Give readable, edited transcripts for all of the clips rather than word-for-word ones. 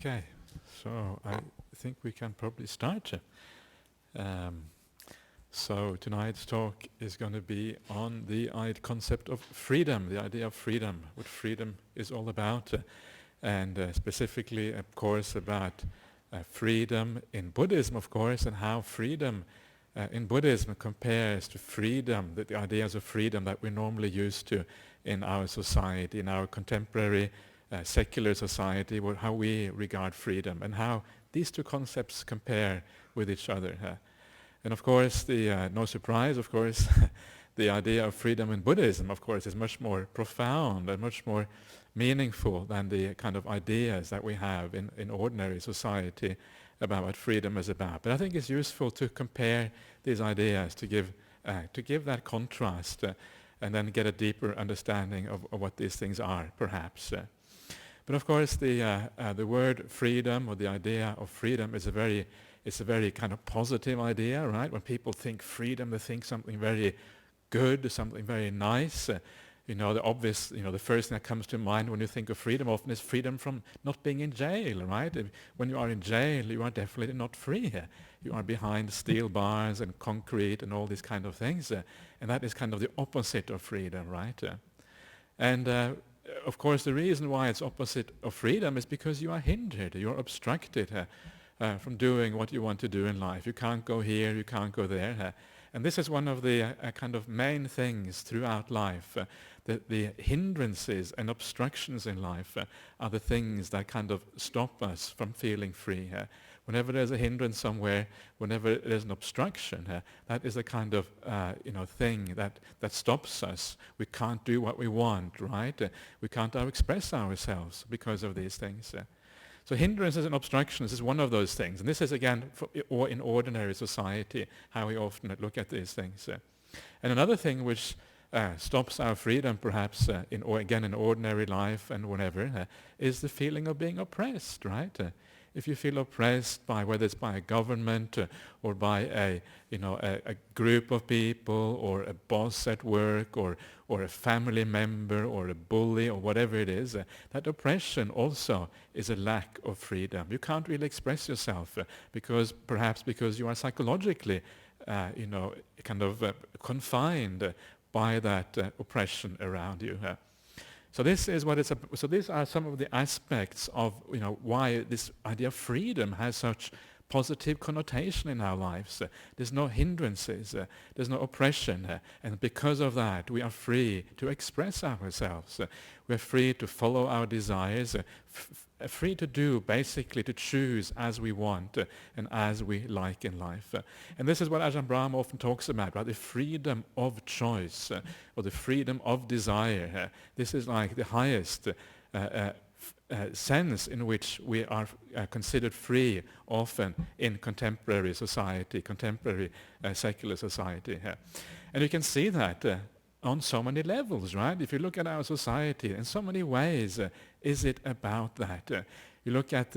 Okay, so I think we can probably start. Um, so tonight's talk is going to be on the concept of freedom, the idea of freedom, what freedom is all about, and specifically, of course, about freedom in Buddhism, of course, and how freedom in Buddhism compares to freedom, the ideas of freedom that we're normally used to in our society, in our contemporary secular society, how we regard freedom, and how these two concepts compare with each other. And of course, no surprise, of course, the idea of freedom in Buddhism, of course, is much more profound and much more meaningful than the kind of ideas that we have in ordinary society about what freedom is about. But I think it's useful to compare these ideas to give that contrast and then get a deeper understanding of what these things are, perhaps. But of course, the word freedom, or the idea of freedom, is a very kind of positive idea, right? When people think freedom, they think something very good, something very nice. The first thing that comes to mind when you think of freedom often is freedom from not being in jail, right? When you are in jail, you are definitely not free. You are behind steel bars and concrete and all these kind of things. And that is kind of the opposite of freedom, right? Of course, the reason why it's opposite of freedom is because you are hindered, you're obstructed from doing what you want to do in life. You can't go here, you can't go there. And this is one of the kind of main things throughout life. The hindrances and obstructions in life are the things that kind of stop us from feeling free. Whenever there's a hindrance somewhere, whenever there's an obstruction, that is a kind of thing that stops us. We can't do what we want, right? We can't express ourselves because of these things. So hindrances and obstructions is one of those things. And this is, again, in ordinary society, how we often look at these things. And another thing which stops our freedom, perhaps, in ordinary life and whatever, is the feeling of being oppressed, right? If you feel oppressed by, whether it's by a government or by a group of people or a boss at work or a family member or a bully or whatever it is, that oppression also is a lack of freedom. You can't really express yourself because you are psychologically confined by that oppression around you. So this is what it's. So these are some of the aspects of why this idea of freedom has such positive connotation in our lives. There's no hindrances. There's no oppression, and because of that, we are free to express ourselves. We are free to follow our desires. Free to do, basically, to choose as we want and as we like in life. And this is what Ajahn Brahmali often talks about, right? The freedom of choice or the freedom of desire. This is like the highest sense in which we are considered free often in contemporary society, contemporary secular society. And you can see that on so many levels, right? If you look at our society, in so many ways, is it about that? You look at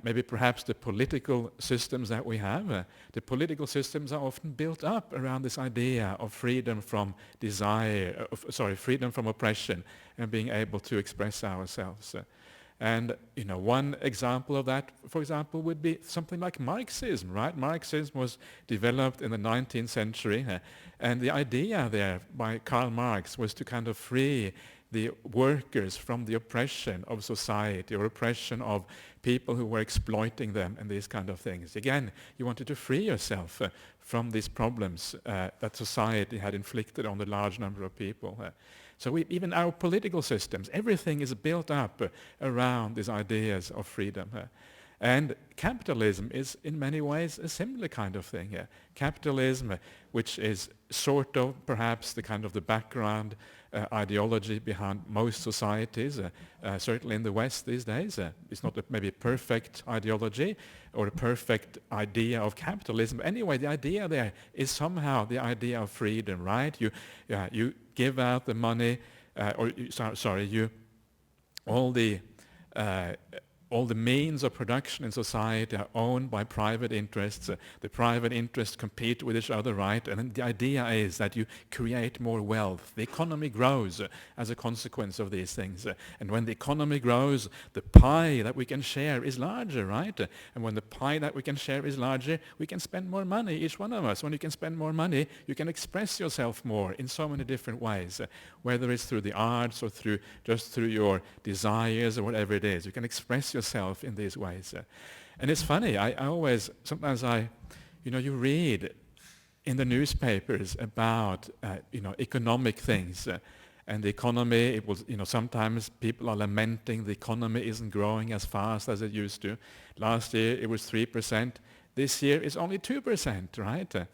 maybe perhaps the political systems that we have. The political systems are often built up around this idea of freedom from freedom from oppression and being able to express ourselves. And one example of that, for example, would be something like Marxism, right? Marxism was developed in the 19th century, and the idea there by Karl Marx was to kind of free the workers from the oppression of society or oppression of people who were exploiting them and these kind of things. Again, you wanted to free yourself from these problems that society had inflicted on the large number of people. So even our political systems, everything is built up around these ideas of freedom. And capitalism is in many ways a similar kind of thing. Capitalism, which is sort of perhaps the kind of the background ideology behind most societies, certainly in the West these days. It's not maybe a perfect ideology or a perfect idea of capitalism. Anyway, the idea there is somehow the idea of freedom, right? You give out the money, all the all the means of production in society are owned by private interests. The private interests compete with each other, right? And then the idea is that you create more wealth. The economy grows as a consequence of these things. And when the economy grows, the pie that we can share is larger, right? And when the pie that we can share is larger, we can spend more money, each one of us. When you can spend more money, you can express yourself more in so many different ways, whether it's through the arts or just through your desires or whatever it is. You can express yourself in these ways. And it's funny, sometimes you read in the newspapers about, economic things. And the economy, sometimes people are lamenting the economy isn't growing as fast as it used to. Last year it was 3%. This year it's only 2%, right?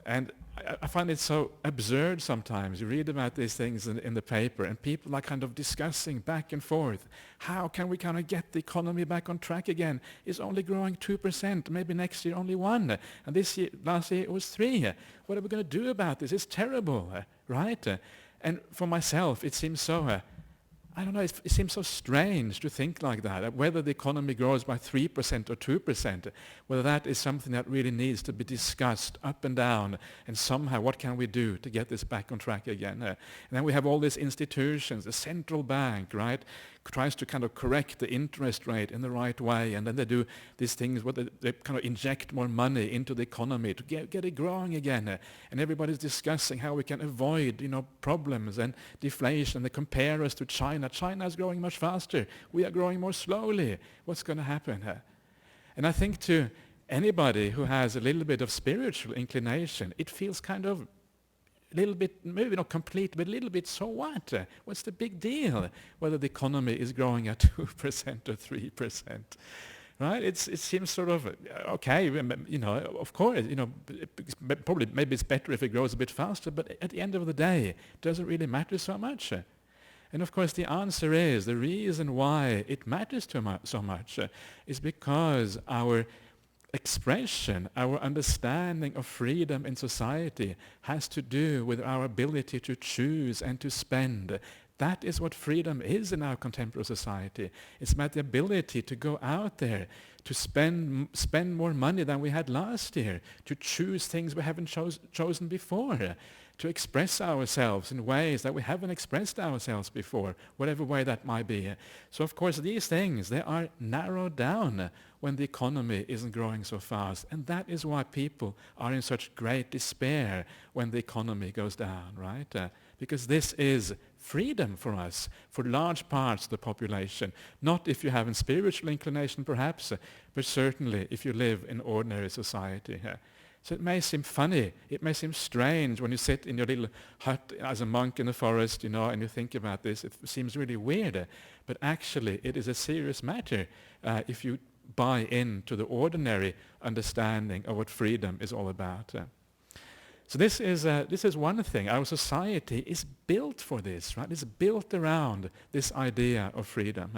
And I find it so absurd sometimes. You read about these things in the paper and people are kind of discussing back and forth. How can we kind of get the economy back on track again? It's only growing 2%, maybe next year only 1%. And last year it was 3%. What are we going to do about this? It's terrible, right? And for myself, it seems so, it seems so strange to think like that whether the economy grows by 3% or 2%, whether that is something that really needs to be discussed up and down, and somehow what can we do to get this back on track again? And then we have all these institutions, the central bank, right, tries to kind of correct the interest rate in the right way, and then they do these things where they kind of inject more money into the economy to get it growing again. And everybody's discussing how we can avoid, problems and deflation. They compare us to China. China is growing much faster. We are growing more slowly. What's going to happen? And I think to anybody who has a little bit of spiritual inclination, it feels kind of a little bit, maybe not complete, but a little bit, so what? What's the big deal whether the economy is growing at 2% or 3%? Right? It seems sort of, okay, of course, probably maybe it's better if it grows a bit faster, but at the end of the day, it doesn't really matter so much. And of course the answer is, the reason why it matters so much is because our expression, our understanding of freedom in society has to do with our ability to choose and to spend. That is what freedom is in our contemporary society. It's about the ability to go out there, to spend more money than we had last year, to choose things we haven't chosen before, to express ourselves in ways that we haven't expressed ourselves before, whatever way that might be. So of course these things, they are narrowed down when the economy isn't growing so fast. And that is why people are in such great despair when the economy goes down, right? Because this is freedom for us, for large parts of the population. Not if you have a spiritual inclination perhaps, but certainly if you live in ordinary society. So it may seem funny, it may seem strange when you sit in your little hut as a monk in the forest, and you think about this. It seems really weird, but actually it is a serious matter if you buy into the ordinary understanding of what freedom is all about. So this is one thing. Our society is built for this, right? It's built around this idea of freedom.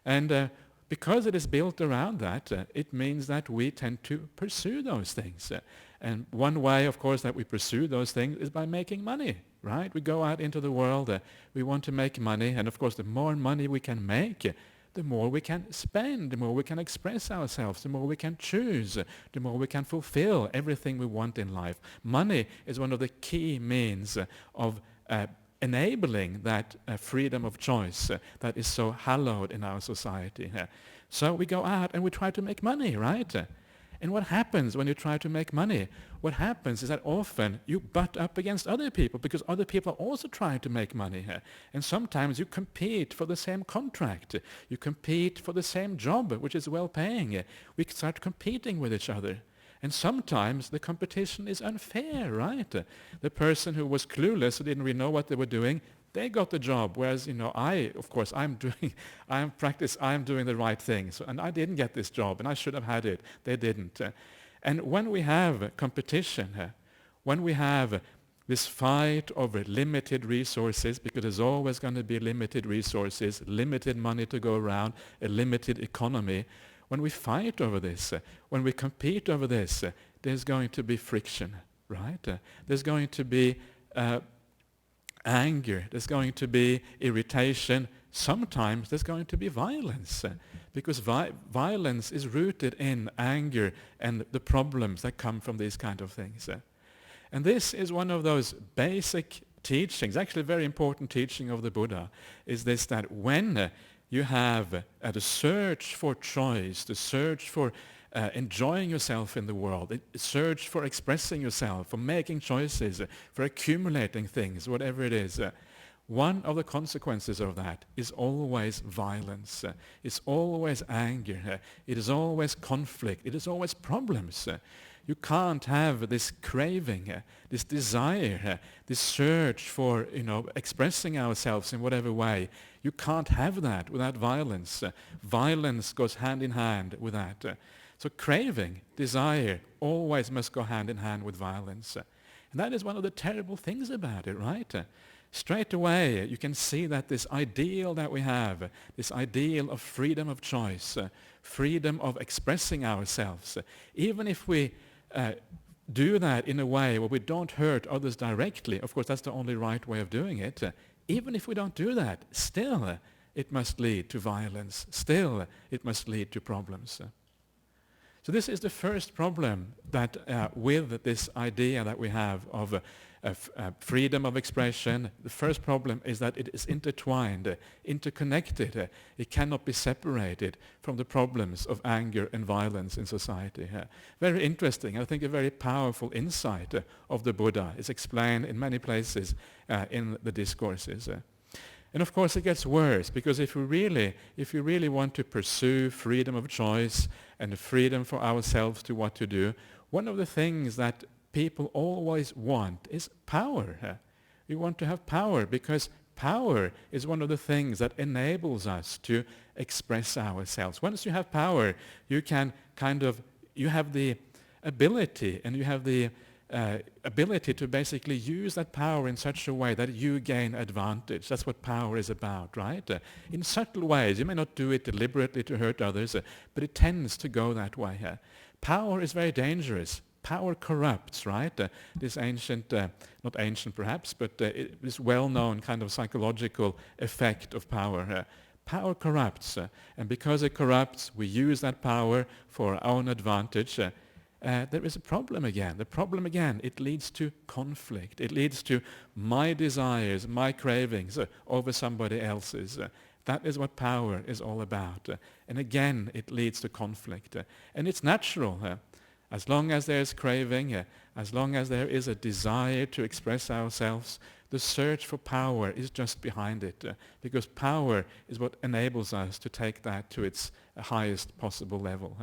And because it is built around that, it means that we tend to pursue those things. And one way, of course, that we pursue those things is by making money, right? We go out into the world, we want to make money, and of course the more money we can make, the more we can spend, the more we can express ourselves, the more we can choose, the more we can fulfill everything we want in life. Money is one of the key means of enabling that freedom of choice that is so hallowed in our society. So we go out and we try to make money, right? And what happens when you try to make money? What happens is that often you butt up against other people because other people are also trying to make money. And sometimes you compete for the same contract. You compete for the same job, which is well-paying. We start competing with each other. And sometimes the competition is unfair, right? The person who was clueless, who didn't really know what they were doing, they got the job, whereas I'm doing the right thing, and I didn't get this job, and I should have had it. They didn't. And when we have competition, when we have this fight over limited resources, because there's always going to be limited resources, limited money to go around, a limited economy, when we fight over this, when we compete over this, there's going to be friction, right? There's going to be anger, there's going to be irritation, sometimes there's going to be violence, because violence is rooted in anger and the problems that come from these kind of things. And this is one of those basic teachings, actually a very important teaching of the Buddha, is this, that when you have the search for choice, the search for enjoying yourself in the world, the search for expressing yourself, for making choices, for accumulating things, whatever it is, one of the consequences of that is always violence. It's always anger. It is always conflict. It is always problems. You can't have this craving, this desire, this search for, expressing ourselves in whatever way. You can't have that without violence. Violence goes hand in hand with that. So craving, desire, always must go hand in hand with violence. And that is one of the terrible things about it, right? Straight away, you can see that this ideal that we have, this ideal of freedom of choice, freedom of expressing ourselves, even if we do that in a way where we don't hurt others directly, of course that's the only right way of doing it, even if we don't do that, still it must lead to violence, still it must lead to problems. So this is the first problem that with this idea that we have of freedom of expression, the first problem is that it is intertwined, interconnected. It cannot be separated from the problems of anger and violence in society. Very interesting, I think a very powerful insight of the Buddha. It's explained in many places in the discourses. And of course it gets worse, because if we really want to pursue freedom of choice and freedom for ourselves to what to do, one of the things that people always want is power. We want to have power because power is one of the things that enables us to express ourselves. Once you have power, you can you have the ability, and you have the ability to basically use that power in such a way that you gain advantage. That's what power is about, right? In subtle ways. You may not do it deliberately to hurt others, but it tends to go that way. Power is very dangerous. Power corrupts, right? This ancient, not ancient perhaps, but this well-known kind of psychological effect of power. Power corrupts, and because it corrupts, we use that power for our own advantage. There is a problem again. The problem again, it leads to conflict. It leads to my desires, my cravings over somebody else's. That is what power is all about. And again, it leads to conflict. And it's natural. As long as there is craving, as long as there is a desire to express ourselves, the search for power is just behind it. Because power is what enables us to take that to its highest possible level.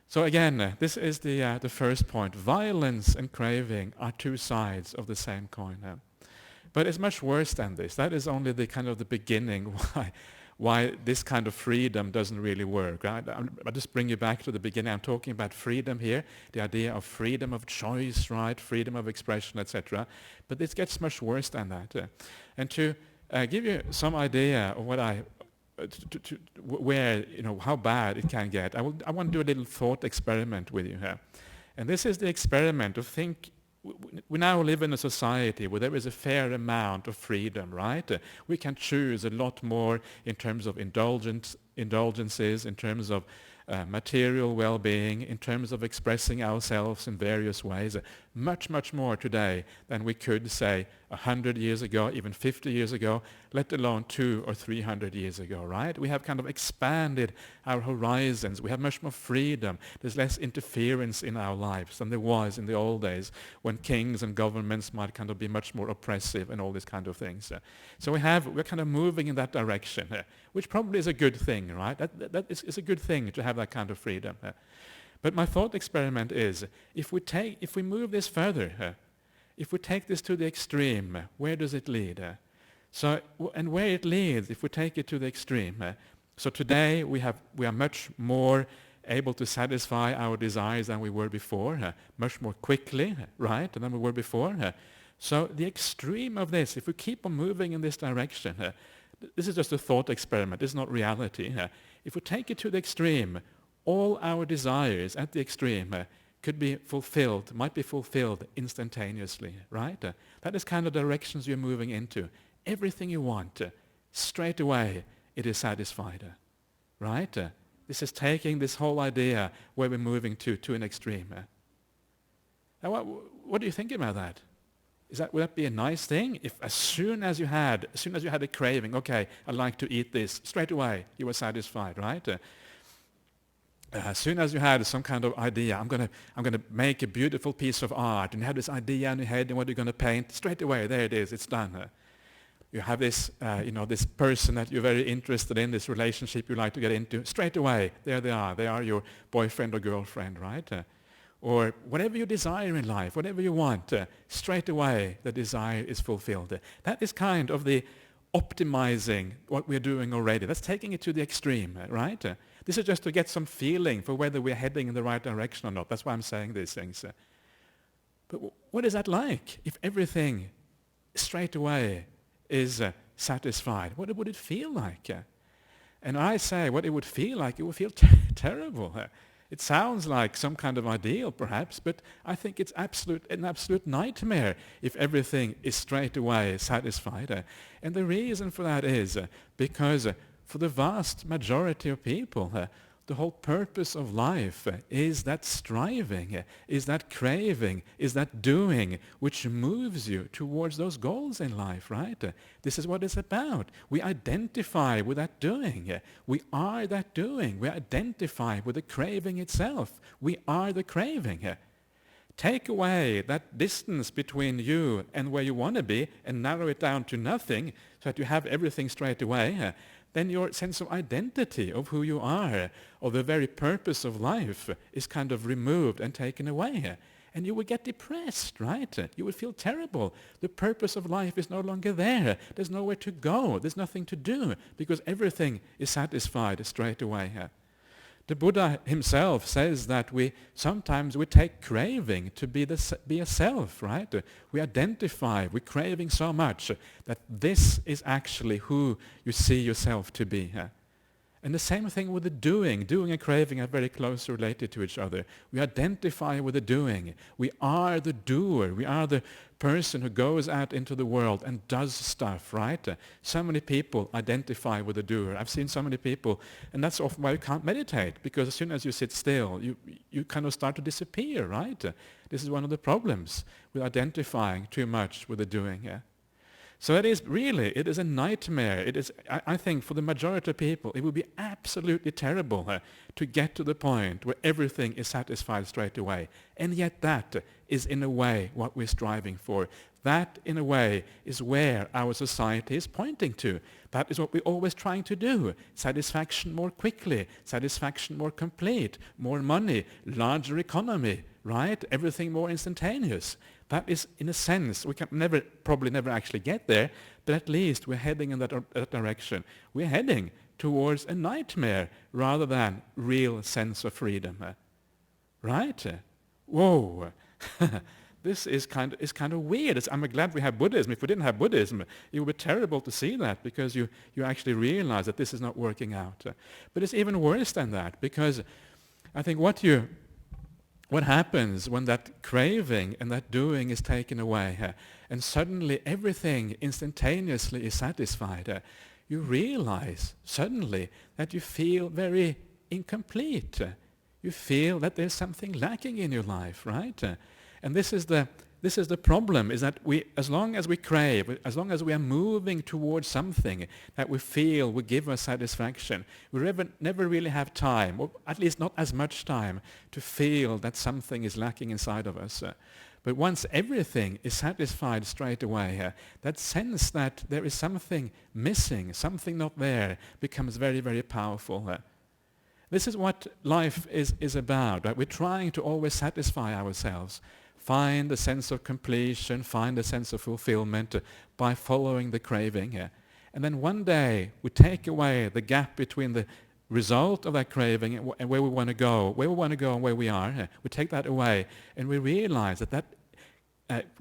So again, this is the first point. Violence and craving are two sides of the same coin. But it's much worse than this. That is only the kind of the beginning why this kind of freedom doesn't really work. I'll just bring you back to the beginning. I'm talking about freedom here, the idea of freedom of choice, right? Freedom of expression, etc. But this gets much worse than that. And to give you some idea of what how bad it can get, I want to do a little thought experiment with you here. And this is the experiment of we now live in a society where there is a fair amount of freedom, right? We can choose a lot more in terms of indulgences, in terms of material well-being, in terms of expressing ourselves in various ways. Much, much more today than we could, say, 100 years ago, even 50 years ago, let alone 200 or 300 years ago, right? We have kind of expanded our horizons. We have much more freedom. There's less interference in our lives than there was in the old days when kings and governments might kind of be much more oppressive and all these kind of things. So we're kind of moving in that direction, which probably is a good thing, right? That is a good thing to have that kind of freedom. But my thought experiment is, if we move this further, if we take this to the extreme, where does it lead? And where it leads, if we take it to the extreme, so today we are much more able to satisfy our desires than we were before, much more quickly, right, than we were before. So the extreme of this, if we keep on moving in this direction, this is just a thought experiment, this is not reality. If we take it to the extreme, all our desires at the extreme could be fulfilled, might be fulfilled instantaneously, right? That is kind of directions you're moving into. Everything you want, straight away, it is satisfied, right? This is taking this whole idea where we're moving to an extreme. Now, what do you think about that? Would that be a nice thing? If as soon as you had a craving, okay, I'd like to eat this, straight away you were satisfied, right? As soon as you had some kind of idea, I'm gonna make a beautiful piece of art, and you have this idea in your head, and what you're gonna paint, straight away, there it is, it's done. You have this, this person that you're very interested in, this relationship you like to get into, straight away, there they are your boyfriend or girlfriend, right? Or whatever you desire in life, whatever you want, straight away the desire is fulfilled. That is kind of the optimizing what we're doing already. That's taking it to the extreme, right? This is just to get some feeling for whether we're heading in the right direction or not. That's why I'm saying these things. But what is that like if everything straight away is satisfied? What would it feel like? And I say what it would feel like, it would feel terrible. It sounds like some kind of ideal, perhaps, but I think it's an absolute nightmare if everything is straight away satisfied. And the reason for that is because for the vast majority of people, the whole purpose of life is that striving, is that craving, is that doing, which moves you towards those goals in life, right? This is what it's about. We identify with that doing. We are that doing. We identify with the craving itself. We are the craving. Take away that distance between you and where you want to be and narrow it down to nothing so that you have everything straight away. Then your sense of identity of who you are, or the very purpose of life, is kind of removed and taken away. And you will get depressed, right? You will feel terrible. The purpose of life is no longer there. There's nowhere to go. There's nothing to do because everything is satisfied straight away. The Buddha himself says that sometimes we take craving to be a self, right? We identify with craving so much that this is actually who you see yourself to be. And the same thing with the doing. Doing and craving are very closely related to each other. We identify with the doing. We are the doer. We are the person who goes out into the world and does stuff, right? So many people identify with the doer. I've seen so many people, and that's often why you can't meditate, because as soon as you sit still, you kind of start to disappear, right? This is one of the problems with identifying too much with the doing. So it is a nightmare. It is, I think, for the majority of people, it would be absolutely terrible to get to the point where everything is satisfied straight away. And yet that is, in a way, what we're striving for. That, in a way, is where our society is pointing to. That is what we're always trying to do. Satisfaction more quickly, satisfaction more complete, more money, larger economy, right? Everything more instantaneous. That is, in a sense, we can probably never actually get there, but at least we're heading in that direction. We're heading towards a nightmare rather than real sense of freedom. Right? Whoa. This is kind of weird. I'm glad we have Buddhism. If we didn't have Buddhism, it would be terrible to see that, because you actually realize that this is not working out. But it's even worse than that, because I think what happens when that craving and that doing is taken away, and suddenly everything instantaneously is satisfied, you realize suddenly that you feel very incomplete. You feel that there's something lacking in your life, right? And this is the problem, is that as long as we crave, as long as we are moving towards something that we feel will give us satisfaction, we never really have time, or at least not as much time, to feel that something is lacking inside of us. But once everything is satisfied straight away, that sense that there is something missing, something not there, becomes very, very powerful. This is what life is about, right? We're trying to always satisfy ourselves, find a sense of completion, find a sense of fulfillment by following the craving. And then one day we take away the gap between the result of that craving and where we want to go and where we are. We take that away, and we realize that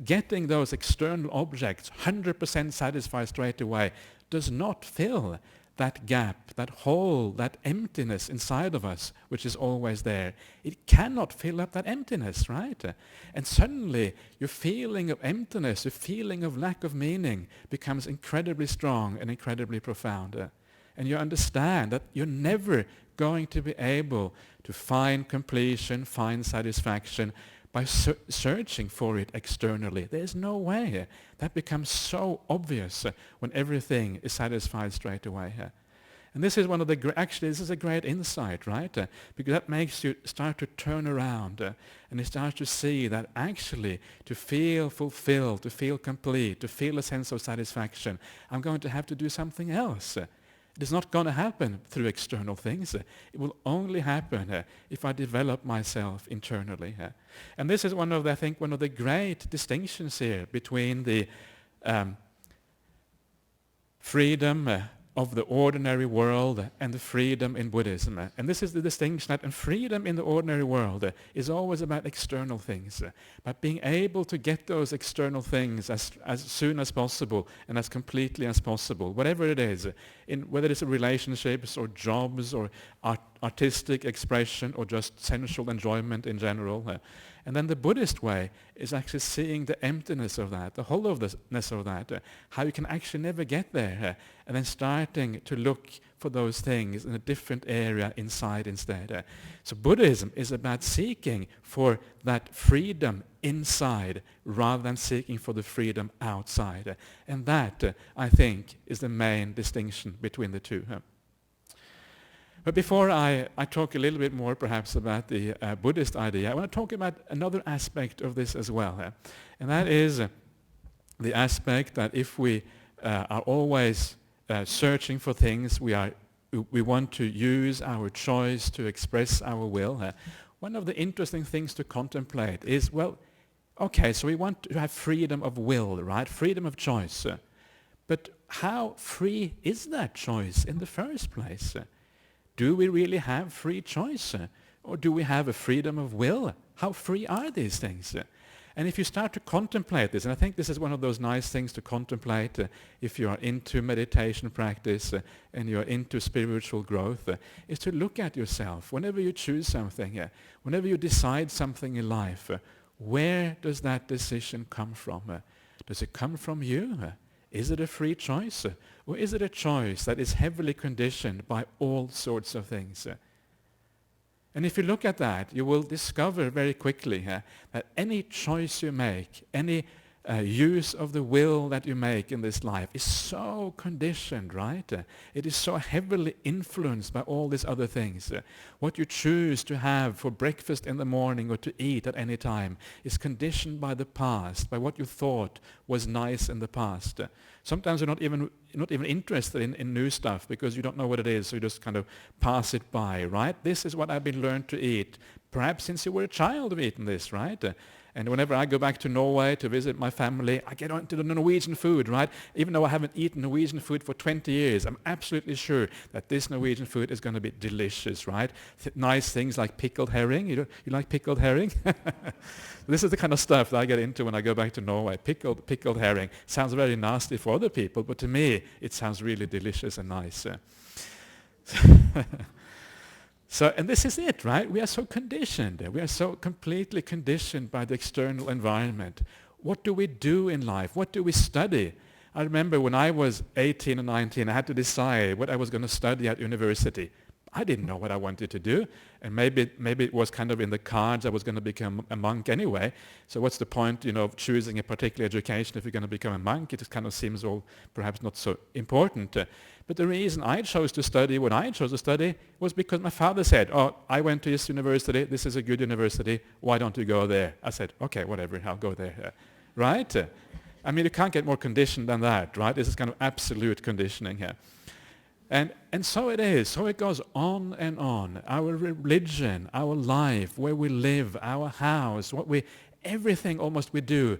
getting those external objects 100% satisfied straight away does not fill that gap, that hole, that emptiness inside of us, which is always there. It cannot fill up that emptiness, right? And suddenly your feeling of emptiness, your feeling of lack of meaning becomes incredibly strong and incredibly profound. And you understand that you're never going to be able to find completion, find satisfaction by searching for it externally. There's no way. That becomes so obvious when everything is satisfied straight away. And this is one of the, actually this is a great insight, right? Because that makes you start to turn around and you start to see that actually to feel fulfilled, to feel complete, to feel a sense of satisfaction, I'm going to have to do something else. It is not going to happen through external things. It will only happen if I develop myself internally. And this is one of the great distinctions here between the freedom of the ordinary world and the freedom in Buddhism. And this is the distinction that freedom in the ordinary world is always about external things, but being able to get those external things as soon as possible and as completely as possible, whatever it is, whether it's relationships or jobs or artistic expression or just sensual enjoyment in general. And then the Buddhist way is actually seeing the emptiness of that, the hollowness of that, how you can actually never get there, and then starting to look for those things in a different area inside instead. So Buddhism is about seeking for that freedom inside rather than seeking for the freedom outside. And that, I think, is the main distinction between the two. But before I talk a little bit more perhaps about the Buddhist idea, I want to talk about another aspect of this as well. And that is the aspect that if we are always searching for things, we want to use our choice to express our will. One of the interesting things to contemplate is, well, okay, so we want to have freedom of will, right? Freedom of choice. But how free is that choice in the first place? Do we really have free choice? Or do we have a freedom of will? How free are these things? And if you start to contemplate this, and I think this is one of those nice things to contemplate if you are into meditation practice and you're into spiritual growth, is to look at yourself. Whenever you choose something, whenever you decide something in life, where does that decision come from? Does it come from you? Is it a free choice? Or is it a choice that is heavily conditioned by all sorts of things? And if you look at that, you will discover very quickly that any choice you make, any use of the will that you make in this life is so conditioned, right? It is so heavily influenced by all these other things. What you choose to have for breakfast in the morning or to eat at any time is conditioned by the past, by what you thought was nice in the past. Sometimes you're not even interested in new stuff because you don't know what it is, so you just kind of pass it by, right? This is what I've been learned to eat. Perhaps since you were a child you've eaten this, right? And whenever I go back to Norway to visit my family, I get onto the Norwegian food, right? Even though I haven't eaten Norwegian food for 20 years, I'm absolutely sure that this Norwegian food is going to be delicious, right? Nice things like pickled herring. You like pickled herring? This is the kind of stuff that I get into when I go back to Norway. Pickled herring. Sounds very nasty for other people, but to me, it sounds really delicious and nice. So, and this is it, right? We are so conditioned. We are so completely conditioned by the external environment. What do we do in life? What do we study? I remember when I was 18 or 19, I had to decide what I was going to study at university. I didn't know what I wanted to do, and maybe it was kind of in the cards I was going to become a monk anyway. So what's the point, of choosing a particular education if you're going to become a monk? It just kind of seems all perhaps not so important. But the reason I chose to study what I chose to study was because my father said, "Oh, I went to this university. This is a good university. Why don't you go there?" I said, "Okay, whatever. I'll go there." Right? I mean, you can't get more conditioned than that, right? This is kind of absolute conditioning here. And so it is. So it goes on and on. Our religion, our life, where we live, our house, everything almost we do.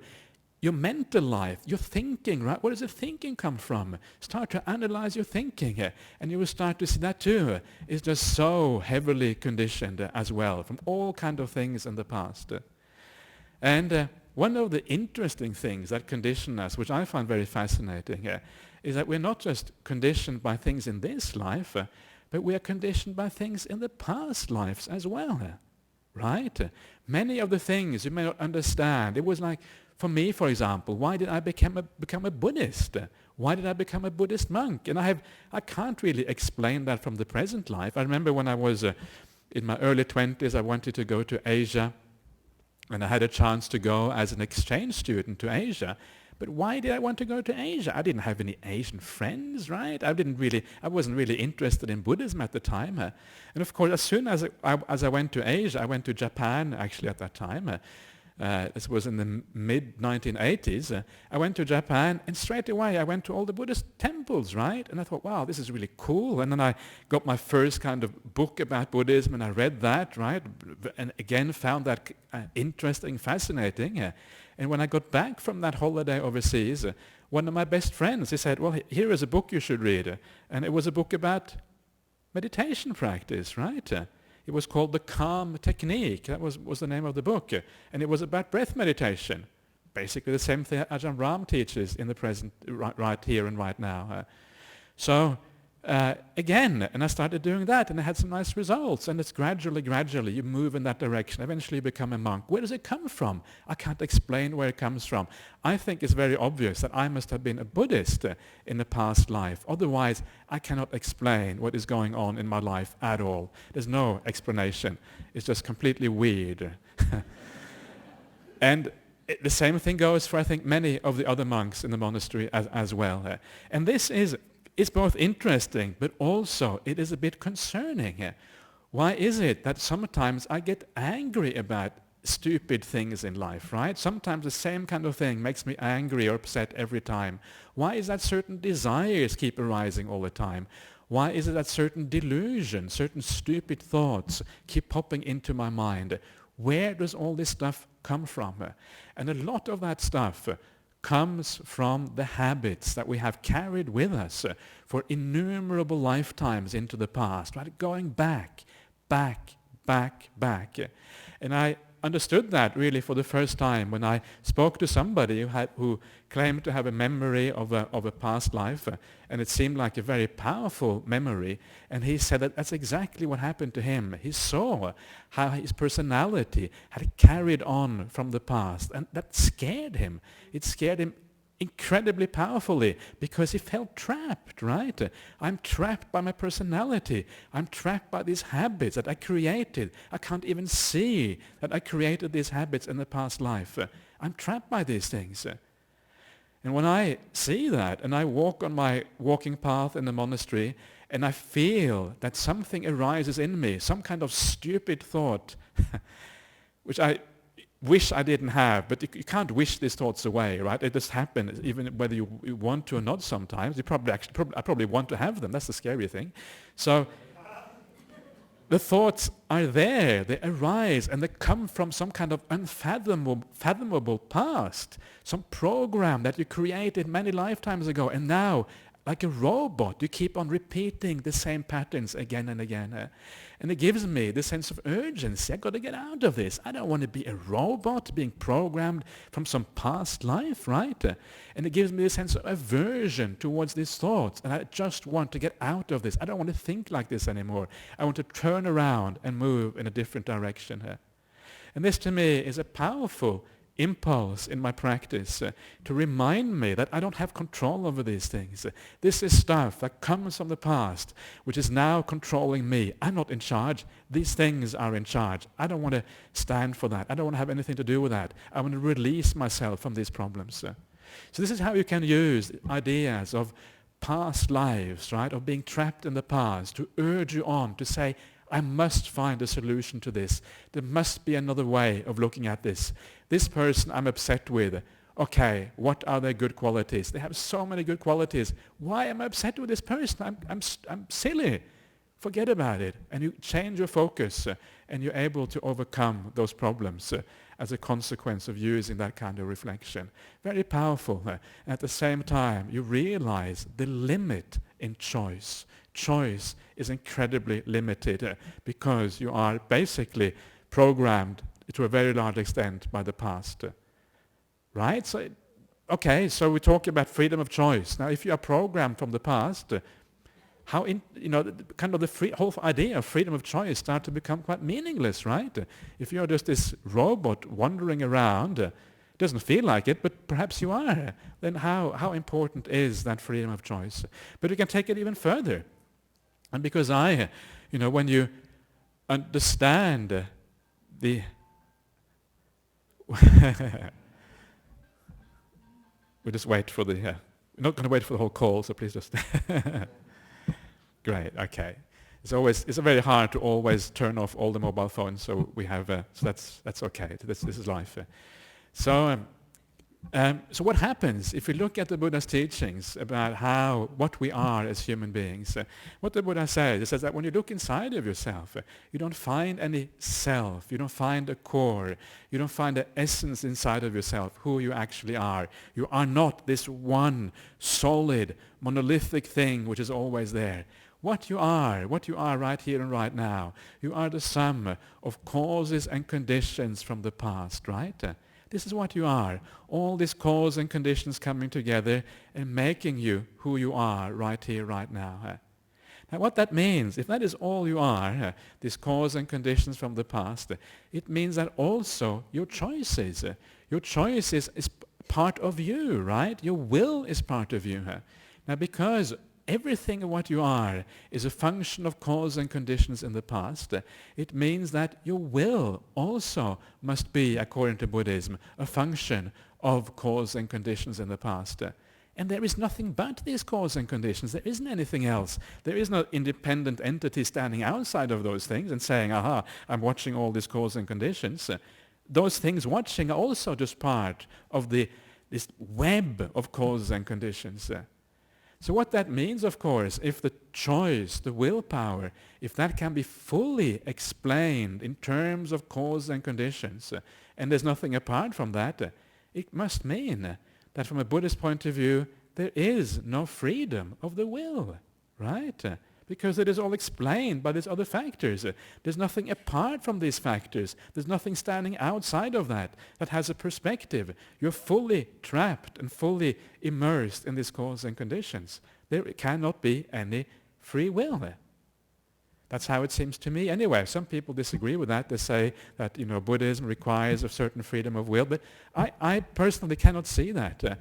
Your mental life, your thinking, right? Where does the thinking come from? Start to analyze your thinking, and you will start to see that too. It's just so heavily conditioned as well from all kinds of things in the past. And one of the interesting things that condition us, which I find very fascinating, is that we're not just conditioned by things in this life, but we are conditioned by things in the past lives as well, right? Many of the things you may not understand. It was like, for me, for example, why did I become a Buddhist? Why did I become a Buddhist monk? And I can't really explain that from the present life. I remember when I was in my early 20s, I wanted to go to Asia, and I had a chance to go as an exchange student to Asia. But why did I want to go to Asia? I didn't have any Asian friends, right? I wasn't really interested in Buddhism at the time. And of course, as soon as I went to Asia, I went to Japan actually at that time. This was in the mid-1980s. I went to Japan, and straight away I went to all the Buddhist temples, right? And I thought, wow, this is really cool. And then I got my first kind of book about Buddhism, and I read that, right? And again found that interesting, fascinating. And when I got back from that holiday overseas, one of my best friends, he said, well, here is a book you should read. And it was a book about meditation practice, right? It was called The Calm Technique. That was the name of the book. And it was about breath meditation. Basically the same thing Ajahn Brahm teaches in the present, right here and right now. Again, and I started doing that, and I had some nice results. And it's gradually, you move in that direction. Eventually you become a monk. Where does it come from? I can't explain where it comes from. I think it's very obvious that I must have been a Buddhist in the past life. Otherwise, I cannot explain what is going on in my life at all. There's no explanation. It's just completely weird. And the same thing goes for, I think, many of the other monks in the monastery as well. And this is... It's both interesting, but also it is a bit concerning. Why is it that sometimes I get angry about stupid things in life, right? Sometimes the same kind of thing makes me angry or upset every time. Why is that certain desires keep arising all the time? Why is it that certain delusions, certain stupid thoughts keep popping into my mind? Where does all this stuff come from? And a lot of that stuff comes from the habits that we have carried with us for innumerable lifetimes into the past, right? Going back. And I understood that really for the first time when I spoke to somebody who claimed to have a memory of a past life, and it seemed like a very powerful memory, and he said that that's exactly what happened to him. He saw how his personality had carried on from the past, and that scared him. It scared him incredibly powerfully because he felt trapped, right? I'm trapped by my personality. I'm trapped by these habits that I created. I can't even see that I created these habits in the past life. I'm trapped by these things. And when I see that and I walk on my walking path in the monastery and I feel that something arises in me, some kind of stupid thought, which I wish I didn't have, but you can't wish these thoughts away, right? They just happen, even whether you want to or not sometimes. I probably want to have them. That's the scary thing. So the thoughts are there. They arise, and they come from some kind of unfathomable past, some program that you created many lifetimes ago, and now, like a robot, you keep on repeating the same patterns again and again. And it gives me this sense of urgency. I've got to get out of this. I don't want to be a robot being programmed from some past life, right? And it gives me this sense of aversion towards these thoughts. And I just want to get out of this. I don't want to think like this anymore. I want to turn around and move in a different direction. And this to me is a powerful impulse in my practice to remind me that I don't have control over these things. This is stuff that comes from the past, which is now controlling me. I'm not in charge. These things are in charge. I don't want to stand for that. I don't want to have anything to do with that. I want to release myself from these problems. So this is how you can use ideas of past lives, right, of being trapped in the past to urge you on to say, I must find a solution to this. There must be another way of looking at this. This person I'm upset with, okay, what are their good qualities? They have so many good qualities. Why am I upset with this person? I'm silly. Forget about it. And you change your focus and you're able to overcome those problems as a consequence of using that kind of reflection. Very powerful. At the same time, you realize the limit in choice. Choice is incredibly limited because you are basically programmed to a very large extent by the past. Right? So okay, so we talk about freedom of choice. Now, if you are programmed from the past, whole idea of freedom of choice start to become quite meaningless, right? If you're just this robot wandering around, it doesn't feel like it, but perhaps you are, then how important is that freedom of choice? But we can take it even further. And because when you understand the we just wait for the we're not going to wait for the whole call, so please just great, okay. It's very hard to always turn off all the mobile phones, so we have so that's okay. This is life. So what happens if we look at the Buddha's teachings about what we are as human beings? What the Buddha says, he says that when you look inside of yourself, you don't find any self, you don't find a core, you don't find the essence inside of yourself, who you actually are. You are not this one solid, monolithic thing which is always there. What you are right here and right now, you are the sum of causes and conditions from the past, right? This is what you are. All these causes and conditions coming together and making you who you are right here, right now. Now what that means, if that is all you are, these causes and conditions from the past, it means that also your choices is part of you, right? Your will is part of you. Now because everything of what you are is a function of cause and conditions in the past, it means that your will also must be, according to Buddhism, a function of cause and conditions in the past. And there is nothing but these cause and conditions. There isn't anything else. There is no independent entity standing outside of those things and saying, aha, I'm watching all these cause and conditions. Those things watching are also just part of this web of causes and conditions. So what that means, of course, if the choice, the willpower, if that can be fully explained in terms of cause and conditions, and there's nothing apart from that, it must mean that from a Buddhist point of view, there is no freedom of the will, right? Because it is all explained by these other factors. There's nothing apart from these factors. There's nothing standing outside of that has a perspective. You're fully trapped and fully immersed in these causes and conditions. There cannot be any free will there. That's how it seems to me. Anyway, some people disagree with that. They say that Buddhism requires a certain freedom of will, but I personally cannot see that.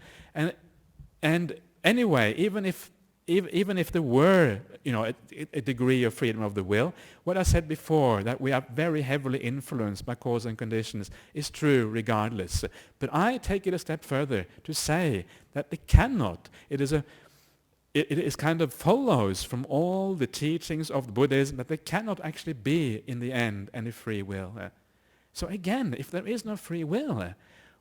And anyway, even if there were, a degree of freedom of the will, what I said before, that we are very heavily influenced by cause and conditions, is true regardless. But I take it a step further to say that it cannot. It is kind of follows from all the teachings of Buddhism that there cannot actually be, in the end, any free will. So again, if there is no free will,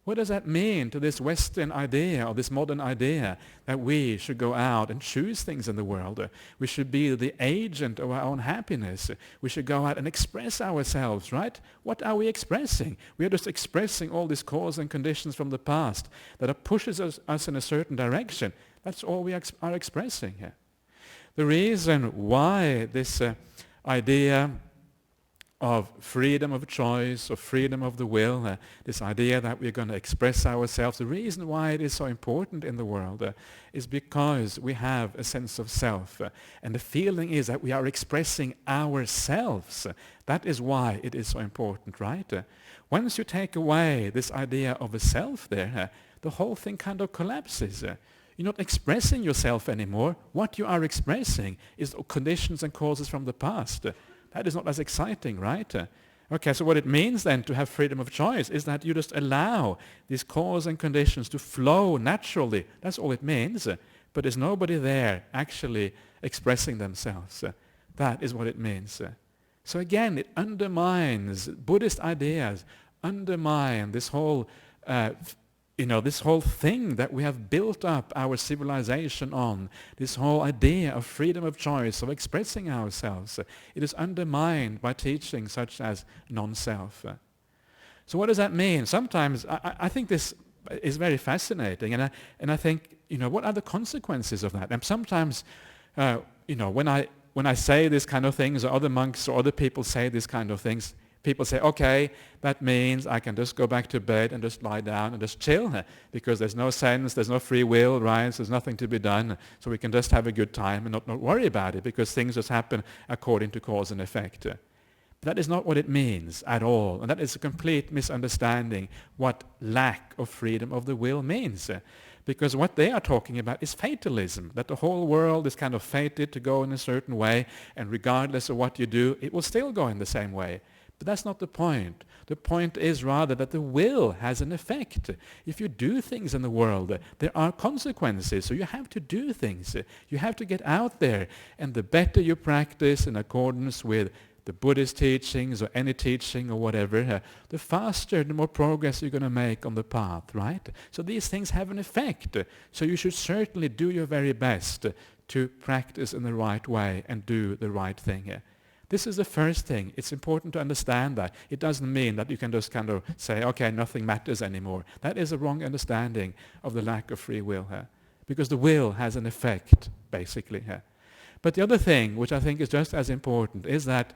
what does that mean to this Western idea or this modern idea that we should go out and choose things in the world? We should be the agent of our own happiness. We should go out and express ourselves, right? What are we expressing? We are just expressing all these causes and conditions from the past that pushes us in a certain direction. That's all we are expressing here. The reason why this idea of freedom of choice, or freedom of the will, this idea that we're going to express ourselves, the reason why it is so important in the world is because we have a sense of self. And the feeling is that we are expressing ourselves. That is why it is so important, right? Once you take away this idea of a self there, the whole thing kind of collapses. You're not expressing yourself anymore. What you are expressing is conditions and causes from the past. That is not as exciting, right? Okay, so what it means then to have freedom of choice is that you just allow these causes and conditions to flow naturally. That's all it means. But there's nobody there actually expressing themselves. That is what it means. So again, it undermines, Buddhist ideas undermine this whole this whole thing that we have built up our civilization on, this whole idea of freedom of choice, of expressing ourselves. It is undermined by teachings such as non-self. So what does that mean? Sometimes I think this is very fascinating, and I think, what are the consequences of that? And sometimes, when I say these kind of things, or other monks or other people say these kind of things, People say, okay, that means I can just go back to bed and just lie down and just chill because there's no sense, there's no free will, right? So there's nothing to be done. So we can just have a good time and not worry about it because things just happen according to cause and effect. But that is not what it means at all. And that is a complete misunderstanding what lack of freedom of the will means. Because what they are talking about is fatalism, that the whole world is kind of fated to go in a certain way, and regardless of what you do, it will still go in the same way. But that's not the point. The point is rather that the will has an effect. If you do things in the world, there are consequences. So you have to do things. You have to get out there. And the better you practice in accordance with the Buddhist teachings or any teaching or whatever, the faster, the more progress you're going to make on the path, right? So these things have an effect. So you should certainly do your very best to practice in the right way and do the right thing. This is the first thing. It's important to understand that. It doesn't mean that you can just kind of say, okay, nothing matters anymore. That is a wrong understanding of the lack of free will here. Because the will has an effect, basically, here. But the other thing, which I think is just as important, is that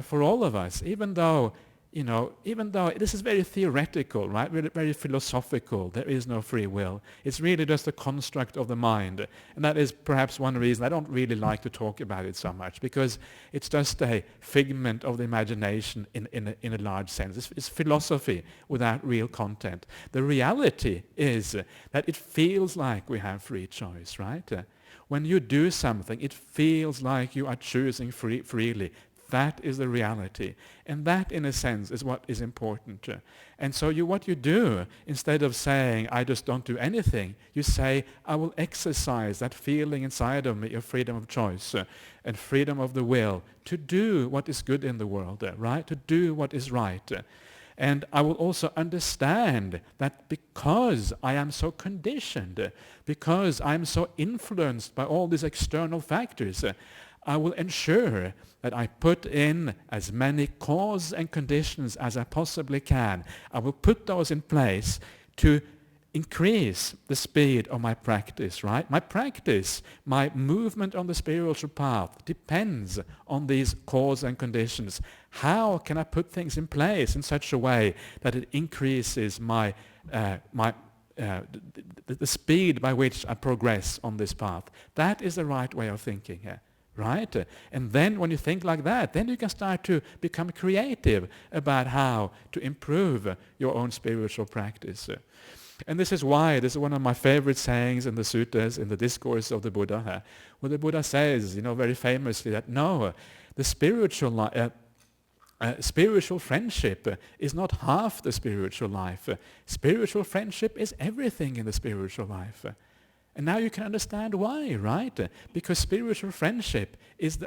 for all of us, even though this is very theoretical, right? Very, very philosophical, there is no free will. It's really just a construct of the mind. And that is perhaps one reason I don't really like to talk about it so much, because it's just a figment of the imagination in a large sense. It's philosophy without real content. The reality is that it feels like we have free choice, right? When you do something, it feels like you are choosing freely. That is the reality. And that, in a sense, is what is important. And so what you do, instead of saying, I just don't do anything, you say, I will exercise that feeling inside of me of freedom of choice and freedom of the will to do what is good in the world, right? To do what is right. And I will also understand that because I am so conditioned, because I am so influenced by all these external factors, I will ensure that I put in as many causes and conditions as I possibly can. I will put those in place to increase the speed of my practice, right? My practice, my movement on the spiritual path depends on these causes and conditions. How can I put things in place in such a way that it increases the speed by which I progress on this path? That is the right way of thinking here. Right? And then when you think like that, then you can start to become creative about how to improve your own spiritual practice. And this is one of my favorite sayings in the suttas, in the discourse of the Buddha, where the Buddha says, very famously that no, the spiritual friendship is not half the spiritual life. Spiritual friendship is everything in the spiritual life. And now you can understand why, right? Because spiritual friendship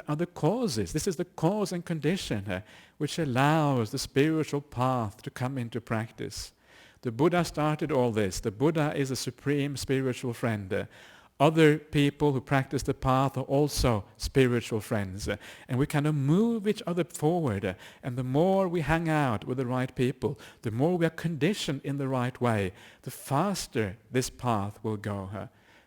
are the causes. This is the cause and condition which allows the spiritual path to come into practice. The Buddha started all this. The Buddha is a supreme spiritual friend. Other people who practice the path are also spiritual friends. And we kind of move each other forward. And the more we hang out with the right people, the more we are conditioned in the right way, the faster this path will go.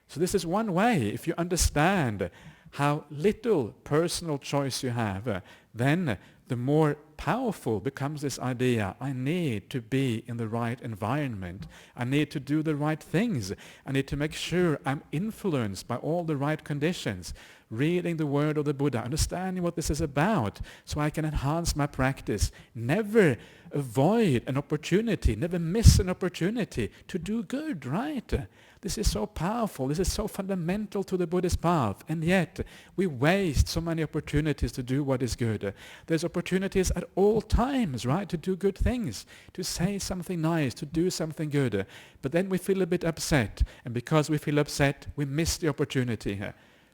So this is one way. If you understand how little personal choice you have, then the more powerful becomes this idea, I need to be in the right environment. I need to do the right things. I need to make sure I'm influenced by all the right conditions. Reading the word of the Buddha, understanding what this is about, so I can enhance my practice. Never avoid an opportunity, never miss an opportunity to do good, right? This is so powerful. This is so fundamental to the Buddhist path. And yet, we waste so many opportunities to do what is good. There's opportunities at all times, right, to do good things, to say something nice, to do something good. But then we feel a bit upset. And because we feel upset, we miss the opportunity.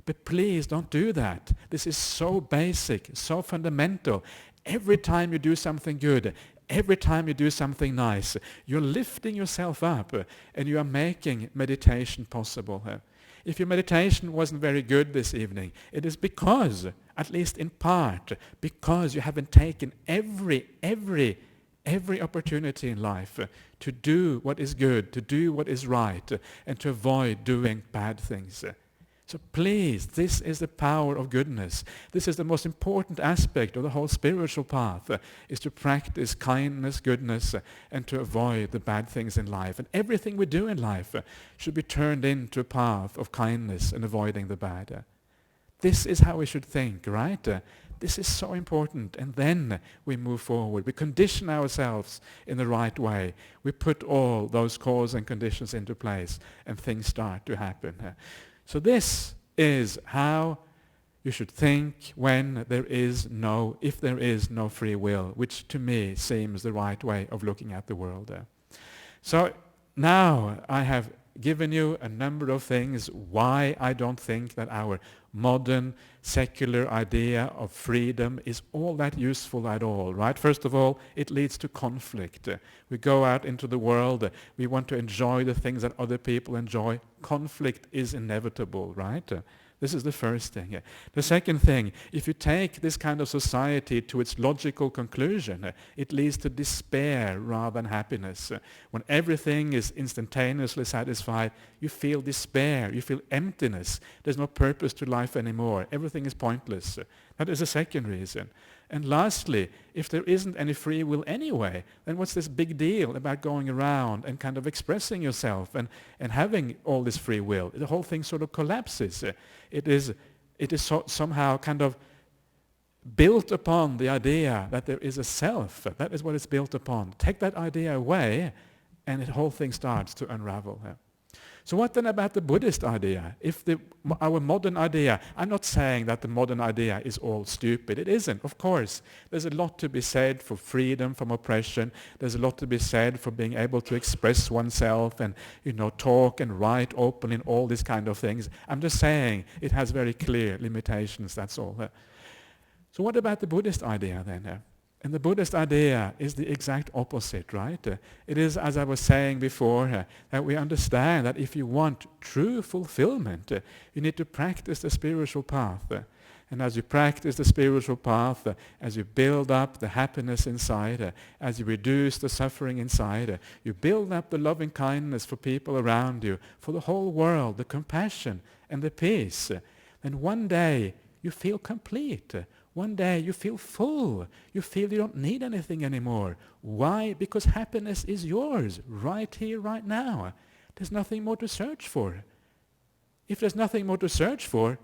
But please don't do that. This is so basic, so fundamental. Every time you do something good, every time you do something nice, you're lifting yourself up and you are making meditation possible. If your meditation wasn't very good this evening, it is because, at least in part, because you haven't taken every opportunity in life to do what is good, to do what is right, and to avoid doing bad things. So please, this is the power of goodness. This is the most important aspect of the whole spiritual path, is to practice kindness, goodness, and to avoid the bad things in life. And everything we do in life should be turned into a path of kindness and avoiding the bad. This is how we should think, right? This is so important. And then we move forward. We condition ourselves in the right way. We put all those causes and conditions into place, and things start to happen. So this is how you should think when there is no, if there is no free will, which to me seems the right way of looking at the world. So now I have given you a number of things why I don't think that our modern secular idea of freedom is all that useful at all, right? First of all, it leads to conflict. We go out into the world, we want to enjoy the things that other people enjoy. Conflict is inevitable, right? This is the first thing. The second thing, if you take this kind of society to its logical conclusion, it leads to despair rather than happiness. When everything is instantaneously satisfied, you feel despair, you feel emptiness. There's no purpose to life anymore. Everything is pointless. That is the second reason. And lastly, if there isn't any free will anyway, then what's this big deal about going around and kind of expressing yourself and having all this free will? The whole thing sort of collapses. It is somehow kind of built upon the idea that there is a self. That is what it's built upon. Take that idea away and the whole thing starts to unravel. So what then about the Buddhist idea? If our modern idea, I'm not saying that the modern idea is all stupid. It isn't, of course. There's a lot to be said for freedom from oppression. There's a lot to be said for being able to express oneself and, talk and write openly and all these kind of things. I'm just saying it has very clear limitations, that's all. So what about the Buddhist idea then? And the Buddhist idea is the exact opposite, right? It is, as I was saying before, that we understand that if you want true fulfillment, you need to practice the spiritual path. And as you practice the spiritual path, as you build up the happiness inside, as you reduce the suffering inside, you build up the loving kindness for people around you, for the whole world, the compassion and the peace. And one day you feel complete. One day you feel full. You feel you don't need anything anymore. Why? Because happiness is yours right here, right now. There's nothing more to search for. If there's nothing more to search for,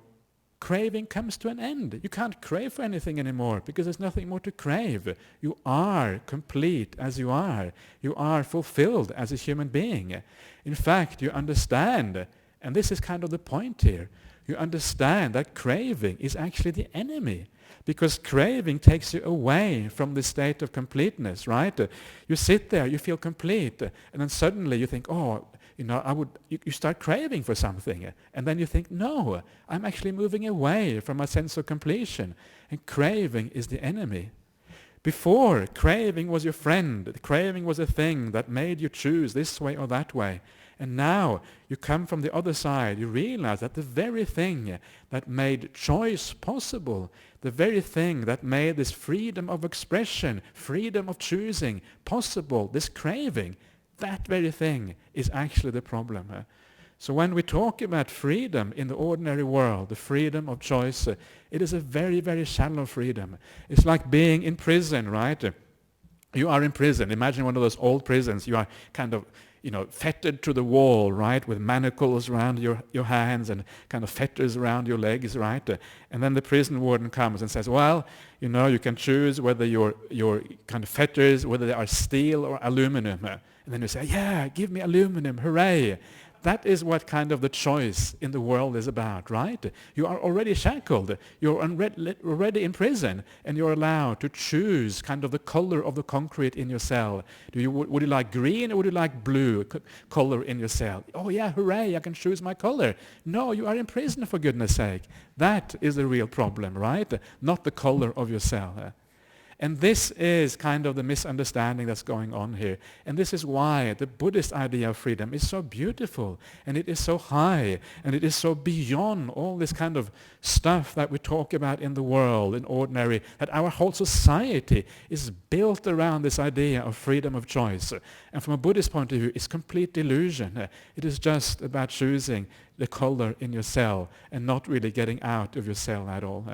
craving comes to an end. You can't crave for anything anymore because there's nothing more to crave. You are complete as you are. You are fulfilled as a human being. In fact, you understand, and this is kind of the point here, you understand that craving is actually the enemy. Because craving takes you away from the state of completeness, right? You sit there, you feel complete, and then suddenly you think, you start craving for something. And then you think, no, I'm actually moving away from a sense of completion. And craving is the enemy. Before, craving was your friend. Craving was a thing that made you choose this way or that way. And now you come from the other side, you realize that the very thing that made choice possible, the very thing that made this freedom of expression, freedom of choosing possible, this craving, that very thing is actually the problem. So when we talk about freedom in the ordinary world, the freedom of choice, it is a very, very shallow freedom. It's like being in prison, right? You are in prison. Imagine one of those old prisons. You are kind of fettered to the wall, right, with manacles around your hands and kind of fetters around your legs, right? And then the prison warden comes and says, well, you can choose whether your kind of fetters, whether they are steel or aluminum. And then you say, yeah, give me aluminum, hooray. That is what kind of the choice in the world is about, right? You are already shackled. You're already in prison, and you're allowed to choose kind of the color of the concrete in your cell. Would you like green or would you like blue color in your cell? Oh yeah, hooray, I can choose my color. No, you are in prison, for goodness sake. That is the real problem, right? Not the color of your cell. And this is kind of the misunderstanding that's going on here. And this is why the Buddhist idea of freedom is so beautiful, and it is so high, and it is so beyond all this kind of stuff that we talk about in the world, in ordinary, that our whole society is built around this idea of freedom of choice. And from a Buddhist point of view, it's complete delusion. It is just about choosing the color in your cell and not really getting out of your cell at all.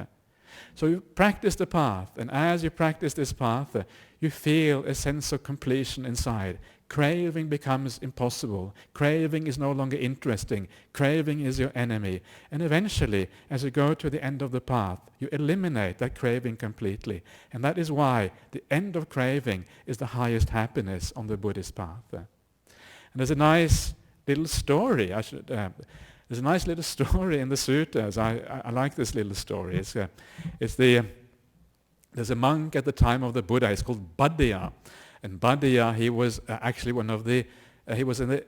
So you practice the path, and as you practice this path, you feel a sense of completion inside. Craving becomes impossible. Craving is no longer interesting. Craving is your enemy. And eventually, as you go to the end of the path, you eliminate that craving completely. And that is why the end of craving is the highest happiness on the Buddhist path. And there's a nice little story. There's a nice little story in the suttas. I like this little story. There's a monk at the time of the Buddha. He's called Bhaddaya. And Bhaddaya, he was actually one of the, he was a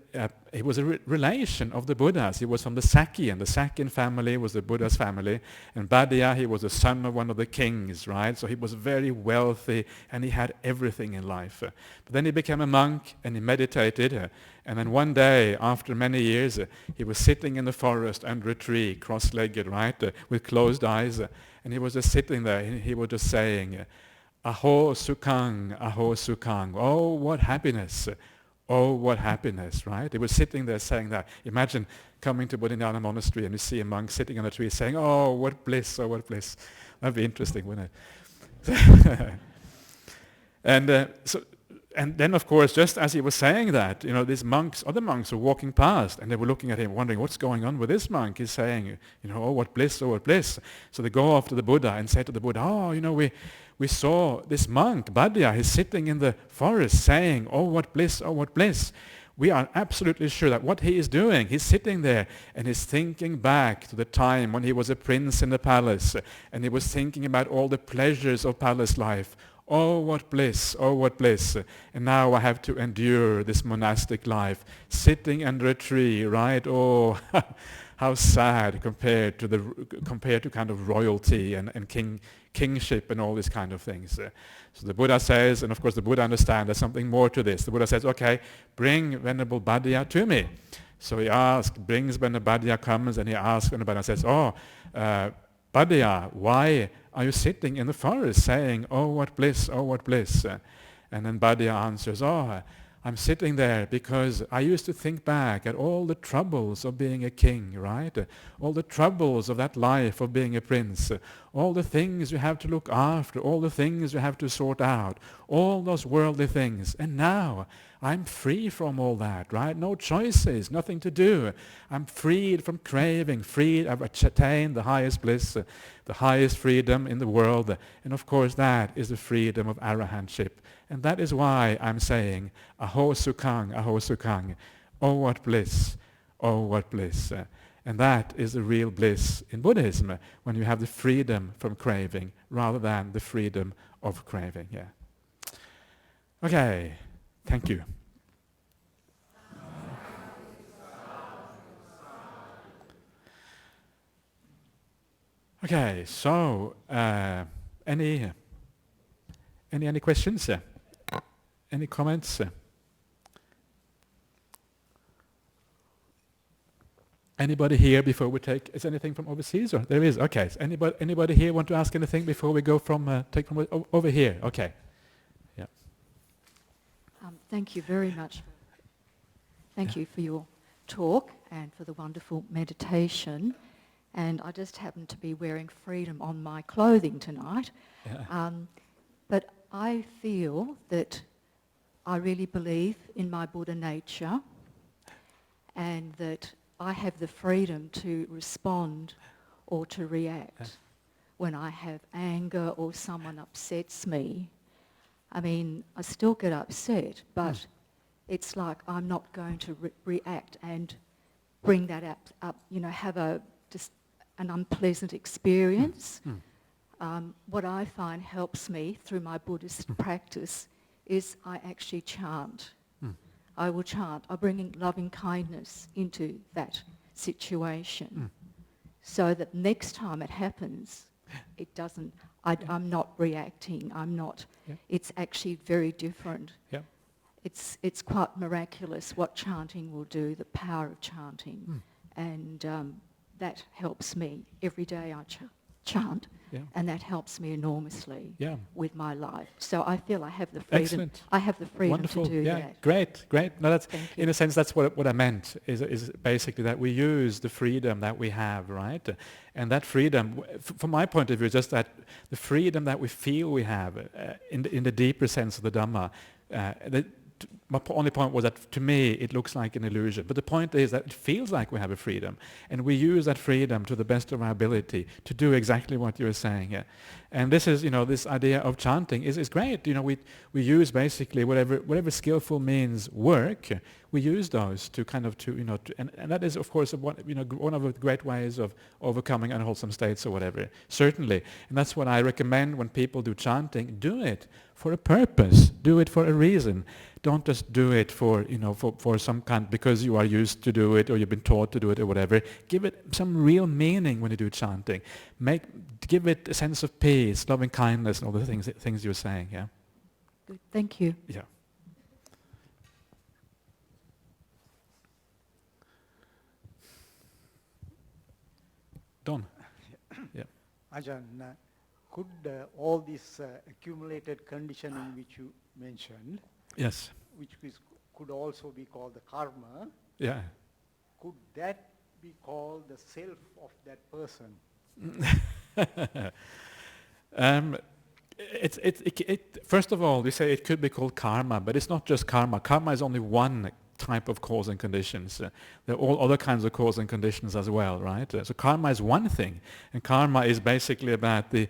relation of the Buddhas. He was from the Sakyan. The Sakyan family was the Buddha's family. And Bhaddaya, he was the son of one of the kings, right? So he was very wealthy, and he had everything in life. But then he became a monk, and he meditated. And then one day, after many years, he was sitting in the forest under a tree, cross-legged, right, with closed eyes. And he was just sitting there, and he was just saying, "Aho sukhang, aho sukhang." Oh, what happiness. Oh, what happiness, right? He was sitting there saying that. Imagine coming to Bodhinyana Monastery and you see a monk sitting on a tree saying, "Oh, what bliss, oh, what bliss." That'd be interesting, wouldn't it? And then, of course, just as he was saying that, these monks, other monks were walking past, and they were looking at him, wondering, what's going on with this monk? He's saying, "Oh, what bliss, oh, what bliss." So they go off to the Buddha and say to the Buddha, "Oh, we saw this monk, Bhaddaya, he's sitting in the forest saying, 'Oh, what bliss, oh, what bliss.' We are absolutely sure that what he is doing, he's sitting there and he's thinking back to the time when he was a prince in the palace, and he was thinking about all the pleasures of palace life. Oh, what bliss, oh, what bliss. And now I have to endure this monastic life, sitting under a tree, right? Oh, how sad compared to kind of royalty and kingship and all these kind of things." So the Buddha says, and of course the Buddha understands there's something more to this. The Buddha says, "Okay, bring Venerable Bhaddaya to me." So he brings Venerable Bhaddaya, comes, and he asks, and the Buddha says, "Bhaddaya, why are you sitting in the forest saying, 'Oh, what bliss, oh, what bliss'?" And then Bhaddaya answers, "I'm sitting there because I used to think back at all the troubles of being a king, right? All the troubles of that life of being a prince, all the things you have to look after, all the things you have to sort out, all those worldly things. And now I'm free from all that, right? No choices, nothing to do. I'm freed from craving, I've attained the highest bliss, the highest freedom in the world. And of course that is the freedom of arahantship. And that is why I'm saying, aho sukhang, oh what bliss, oh what bliss." And that is the real bliss in Buddhism, when you have the freedom from craving rather than the freedom of craving. Yeah. Okay, thank you. Okay, so any questions? Any comments? Anybody here before we take? Is anything from overseas? Or there is. Okay. So anybody here want to ask anything before we go take from over here? Okay. Yeah. Thank you very much. Thank you for your talk and for the wonderful meditation. And I just happen to be wearing freedom on my clothing tonight. Yeah. But I feel that I really believe in my Buddha nature, and that I have the freedom to respond or to react when I have anger or someone upsets me. I mean, I still get upset, but it's like I'm not going to react and bring that up, have just an unpleasant experience. What I find helps me through my Buddhist practice is I actually chant. I will chant. I bring in loving kindness into that situation so that next time it happens, I'm not reacting. I'm not. Yeah. It's actually very different. Yeah. It's quite miraculous what chanting will do, the power of chanting. And that helps me. Every day I chant, and that helps me enormously with my life. So I feel I have the freedom. Excellent. I have the freedom Wonderful. to do yeah. that. Great. No, that's Thank you. in a sense that's what I meant is basically that we use the freedom that we have, right? And that freedom, from my point of view, just that the freedom that we feel we have in the deeper sense of the Dhamma. My only point was that to me it looks like an illusion. But the point is that it feels like we have a freedom. And we use that freedom to the best of our ability to do exactly what you're saying. And this is, this idea of chanting is great. We use basically whatever skillful means work, we use those to kind of, and that is of course one of the great ways of overcoming unwholesome states or whatever, certainly. And that's what I recommend when people do chanting. Do it for a purpose. Do it for a reason. Don't just do it for some kind, because you are used to do it or you've been taught to do it or whatever. Give it some real meaning when you do chanting. Give it a sense of peace, loving kindness, and all the things you're saying. Yeah. Good. Thank you. Yeah. Don. Yeah. Ajahn, could all this accumulated conditioning which you mentioned, Yes. which could also be called the karma, Yeah. could that be called the self of that person? First of all, you say it could be called karma, but it's not just karma. Karma is only one type of cause and conditions. There are all other kinds of cause and conditions as well, right? So karma is one thing, and karma is basically about the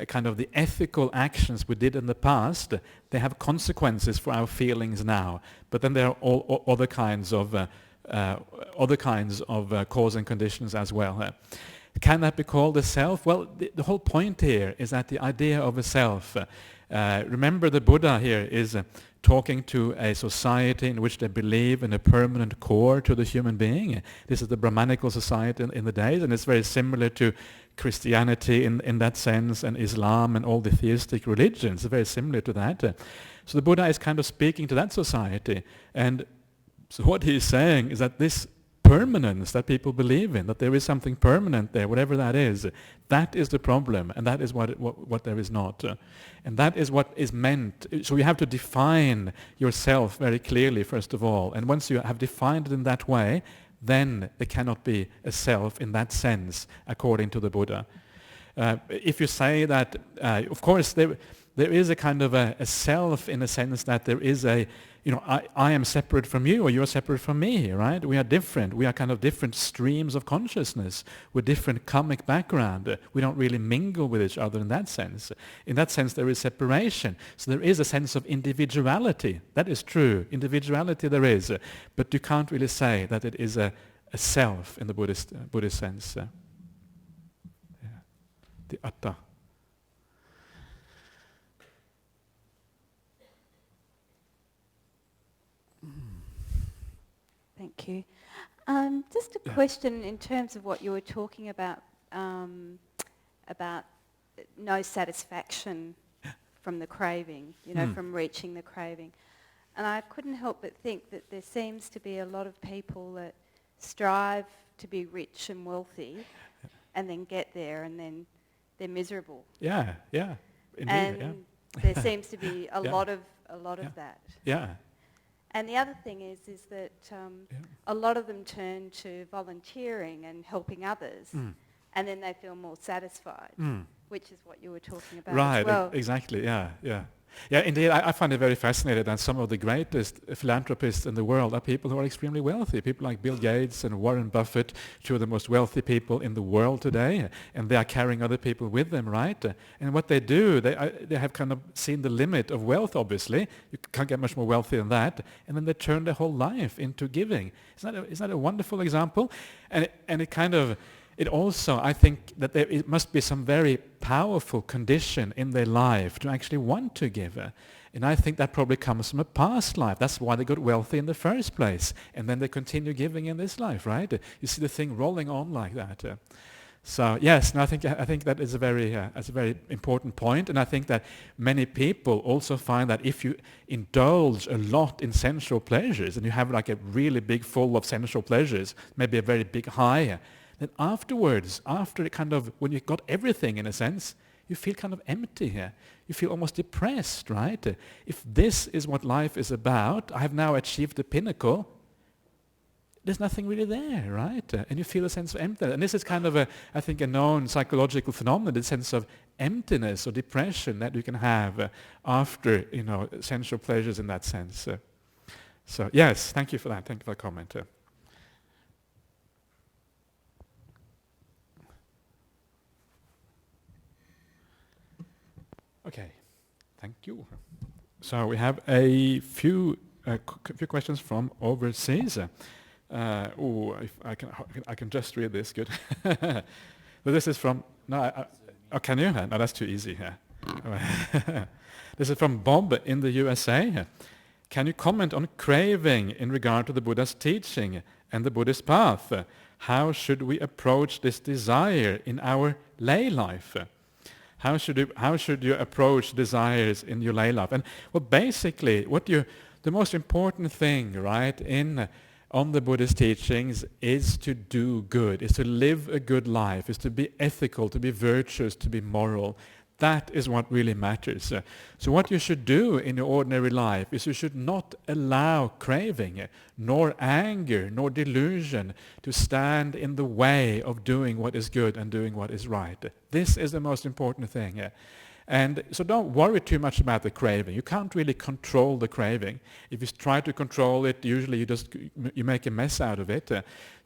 kind of the ethical actions we did in the past. They have consequences for our feelings now, but then there are all other kinds of cause and conditions as well. Can that be called a self? Well, the whole point here is that the idea of a self. Remember, the Buddha here is talking to a society in which they believe in a permanent core to the human being. This is the Brahmanical society in the days, and it's very similar to Christianity in that sense, and Islam and all the theistic religions. It's very similar to that. So the Buddha is kind of speaking to that society, and so what he's saying is that this permanence that people believe in, that there is something permanent there, whatever that is the problem, and that is what there is not. And that is what is meant. So you have to define yourself very clearly, first of all. And once you have defined it in that way, then there cannot be a self in that sense, according to the Buddha. If you say that, of course, there is a kind of a self in the sense that there is a, I am separate from you, or you're separate from me, right? We are different. We are kind of different streams of consciousness with different karmic background. We don't really mingle with each other in that sense. In that sense, there is separation. So there is a sense of individuality. That is true. Individuality there is. But you can't really say that it is a self in the Buddhist sense. The atta. Thank you. Just a question in terms of what you were talking about no satisfaction from the craving, from reaching the craving. And I couldn't help but think that there seems to be a lot of people that strive to be rich and wealthy and then get there and then they're miserable. Yeah, indeed. And there seems to be a lot of that. Yeah. And the other thing is that a lot of them turn to volunteering and helping others, and then they feel more satisfied, which is what you were talking about Right, as well. Exactly, yeah. Yeah, indeed, I find it very fascinating that some of the greatest philanthropists in the world are people who are extremely wealthy. People like Bill Gates and Warren Buffett, two of the most wealthy people in the world today, and they are carrying other people with them, right? And what they do, they have kind of seen the limit of wealth, obviously. You can't get much more wealthy than that. And then they turn their whole life into giving. Isn't that a wonderful example? And it kind of... It also, I think, that it must be some very powerful condition in their life to actually want to give. And I think that probably comes from a past life. That's why they got wealthy in the first place. And then they continue giving in this life, right? You see the thing rolling on like that. So yes, no, I think that is that's a very important point, and I think that many people also find that if you indulge a lot in sensual pleasures, and you have like a really big full of sensual pleasures, maybe a very big high, then afterwards, after kind of when you got everything in a sense, you feel kind of empty here. You feel almost depressed, right? If this is what life is about, I have now achieved the pinnacle. There's nothing really there, right? And you feel a sense of emptiness. And this is kind of I think, a known psychological phenomenon, the sense of emptiness or depression that you can have after, sensual pleasures in that sense. So yes, thank you for that. Thank you for the comment. Okay, thank you. So we have a few questions from overseas. If I can just read this, good. So this is from, can you? No, that's too easy. This is from Bob in the USA. Can you comment on craving in regard to the Buddha's teaching and the Buddhist path? How should we approach this desire in our lay life? How should you approach desires in your lay life? And well, basically, the most important thing, right, on the Buddhist teachings is to do good, is to live a good life, is to be ethical, to be virtuous, to be moral. That is what really matters. So what you should do in your ordinary life is you should not allow craving, nor anger, nor delusion to stand in the way of doing what is good and doing what is right. This is the most important thing. And so don't worry too much about the craving. You can't really control the craving. If you try to control it, usually you make a mess out of it.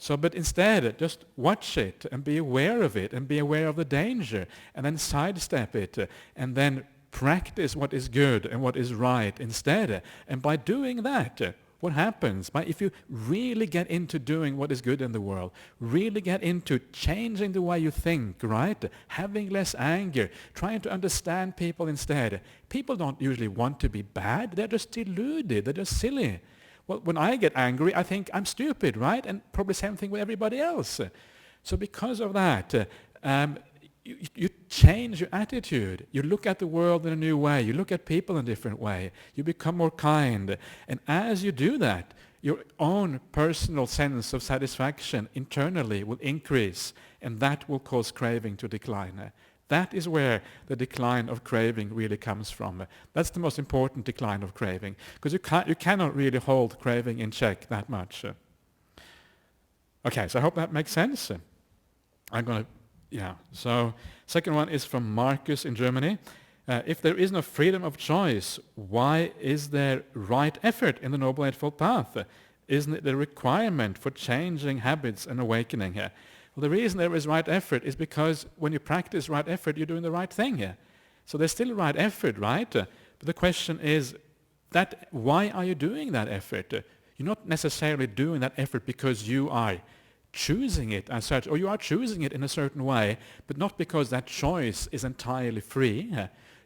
But instead, just watch it and be aware of it and be aware of the danger and then sidestep it and then practice what is good and what is right instead. And by doing that, what happens? If you really get into doing what is good in the world, really get into changing the way you think, right? Having less anger, trying to understand people instead. People don't usually want to be bad. They're just deluded. They're just silly. Well, when I get angry, I think I'm stupid, right? And probably same thing with everybody else. So because of that, you change your attitude. You look at the world in a new way. You look at people in a different way. You become more kind. And as you do that, your own personal sense of satisfaction internally will increase, and that will cause craving to decline. That is where the decline of craving really comes from. That's the most important decline of craving, because you cannot really hold craving in check that much. Okay, so I hope that makes sense. So second one is from Marcus in Germany. If there is no freedom of choice, why is there right effort in the Noble Eightfold Path? Isn't it the requirement for changing habits and awakening here? Well, the reason there is right effort is because when you practice right effort, you're doing the right thing here. So there's still right effort, right? But the question is, why are you doing that effort? You're not necessarily doing that effort because you are choosing it as such, or you are choosing it in a certain way, but not because that choice is entirely free.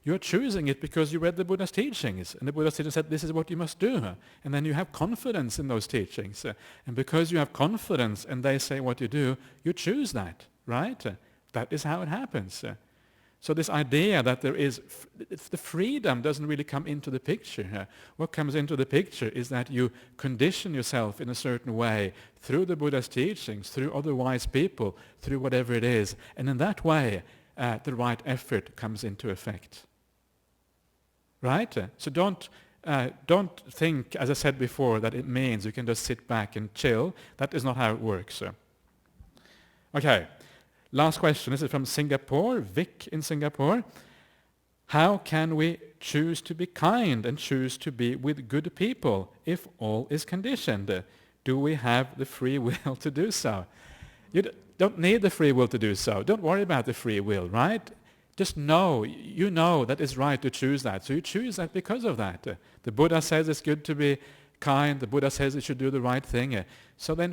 You're choosing it because you read the Buddha's teachings, and the Buddha's teachings said this is what you must do, and then you have confidence in those teachings, and because you have confidence and they say what you do, you choose that, right? That is how it happens. So this idea that there is, the freedom doesn't really come into the picture. What comes into the picture is that you condition yourself in a certain way through the Buddha's teachings, through other wise people, through whatever it is. And in that way, the right effort comes into effect. Right? So don't think, as I said before, that it means you can just sit back and chill. That is not how it works. Okay. Last question. This is from Singapore, Vic in Singapore. How can we choose to be kind and choose to be with good people if all is conditioned? Do we have the free will to do so? You don't need the free will to do so. Don't worry about the free will, right? Just you know that it's right to choose that. So you choose that because of that. The Buddha says it's good to be kind. The Buddha says you should do the right thing. So then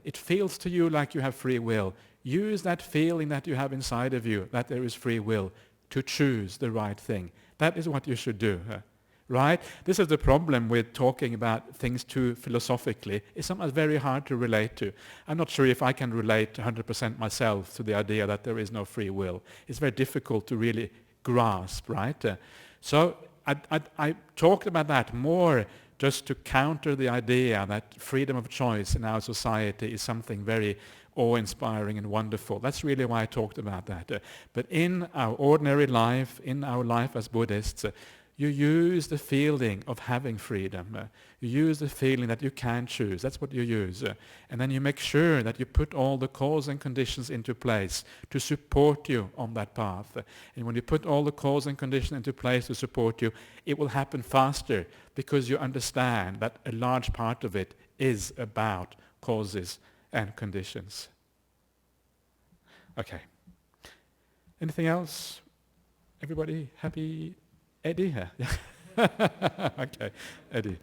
it feels to you like you have free will. Use that feeling that you have inside of you, that there is free will, to choose the right thing. That is what you should do. right? This is the problem with talking about things too philosophically. It's something that's very hard to relate to. I'm not sure if I can relate 100% myself to the idea that there is no free will. It's very difficult to really grasp, right? So I talked about that more just to counter the idea that freedom of choice in our society is something very awe-inspiring and wonderful. That's really why I talked about that. But in our ordinary life, in our life as Buddhists, you use the feeling of having freedom. You use the feeling that you can choose. That's what you use. And then you make sure that you put all the cause and conditions into place to support you on that path. And when you put all the cause and conditions into place to support you, it will happen faster because you understand that a large part of it is about causes and conditions. Okay. Anything else? Everybody happy? Eddie? Okay, Eddie.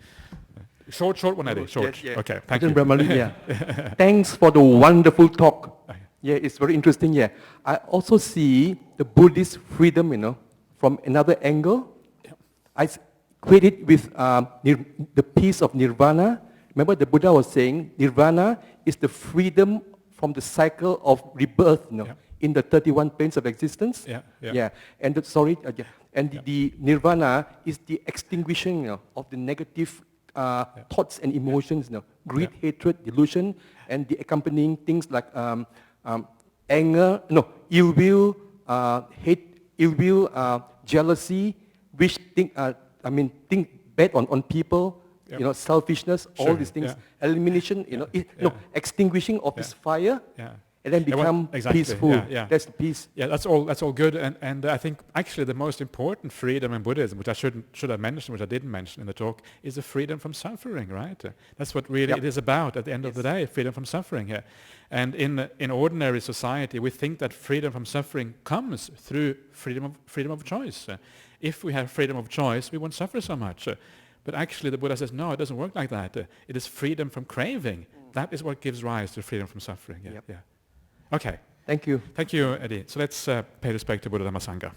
Short one, Eddie. Short. Yes, yeah. Okay, thank you. Ajahn Brahmali, yeah. Thanks for the wonderful talk. Yeah, it's very interesting. Yeah, I also see the Buddhist freedom, from another angle. Yeah. I equate it with the peace of nirvana. Remember, the Buddha was saying nirvana is the freedom from the cycle of rebirth. Yeah. In the 31 planes of existence. Yeah. And the nirvana is the extinguishing of the negative thoughts and emotions, greed, hatred, delusion, and the accompanying things like anger, ill will, hate, ill will, jealousy, wish, think bad on people, selfishness, Sure, all these things, elimination, extinguishing of this fire. And then become peaceful. Yeah. That's the peace. Yeah, that's all good. And I think actually the most important freedom in Buddhism, which I should have mentioned, which I didn't mention in the talk, is the freedom from suffering, right? That's what really it is about at the end of the day, freedom from suffering here. And in ordinary society, we think that freedom from suffering comes through freedom of choice. If we have freedom of choice, we won't suffer so much. But actually the Buddha says, no, it doesn't work like that. It is freedom from craving. That is what gives rise to freedom from suffering. Yeah. Okay. Thank you. Thank you, Eddie. So let's pay respect to Buddha Dhamma Sangha.